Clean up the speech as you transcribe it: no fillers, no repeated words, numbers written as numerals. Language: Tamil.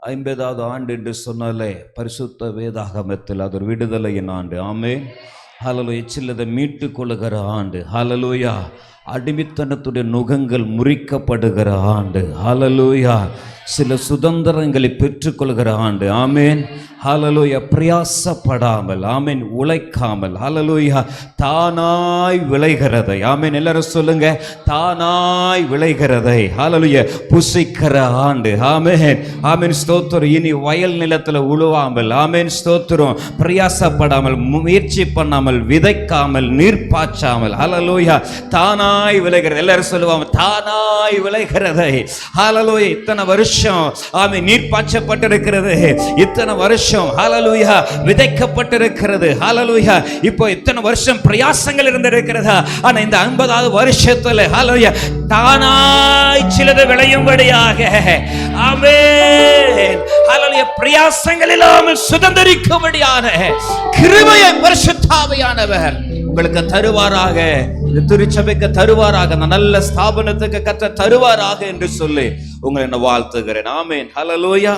50வது ஆண்டு என்று சொன்னாலே பரிசுத்த வேதாகமத்தில் அது ஒரு விடுதலையின் ஆண்டு. ஆமென். ஹல்லேலூயா. சிலதை மீட்டு கொள்ளுகிற ஆண்டு. ஹல்லேலூயா. அடிமைத்தனத்துடைய நுகங்கள் முறிக்கப்படுகிற ஆண்டு. ஹல்லேலூயா. சில சுதந்திரங்களை பெற்றுக்கொள்கிற ஆண்டு. ஆமென். ஹல்லேலூயா. பிரயாசப்படாமல், ஆமென், உழைக்காமல், ஹல்லேலூயா, தானாய் விளைகிறதை, ஆமென், எல்லாரும் சொல்லுங்க, தானாய் விளைகிறதை, ஹல்லேலூயா, புசிக்கிற ஆண்டு. ஆமென். ஆமென். ஸ்தோத்திரம். இனி வயல் நிலத்தில் உழுவாமல், ஆமென், ஸ்தோத்திரம், பிரயாசப்படாமல், முயற்சி பண்ணாமல், விதைக்காமல், நீர் பாய்ச்சாமல், ஹல்லேலூயா, தானாய் விளைகிறது. எல்லாரும் சொல்லுவாங்க, தானாய் விளைகிறதை. ஹல்லேலூயா. இத்தனை வருஷம், ஆமென், நீர் பாய்ச்சப்பட்டிருக்கிறது. இத்தனை வருஷம், ஹல்லேலூயா, விதைக்கப்பட்டிருக்கிறது. ஹல்லேலூயா. இப்போ இத்தனை வருஷம் பிரயாசங்கள் இருந்திருக்கிறதா? ஆனா இந்த 50வது வருஷத்துல, ஹல்லேலூயா, தானாய் சிலது விளையும்படியாக, ஆமென், ஹல்லேலூயா, பிரயாசங்கள் இல்லாமல் சுதந்திரிக்கும்படியான கிருபையை பரிசுத்த ஆவியானவர் உங்களுக்கு தருவாராக. இந்த திருச்சபைக்கு தருவாராக, நல்ல ஸ்தாபனத்துக்கு கர்த்தர் தருவாராக என்று சொல்லி உங்களை நான் வாழ்த்துகிறேன். ஆமென். ஹல்லேலூயா.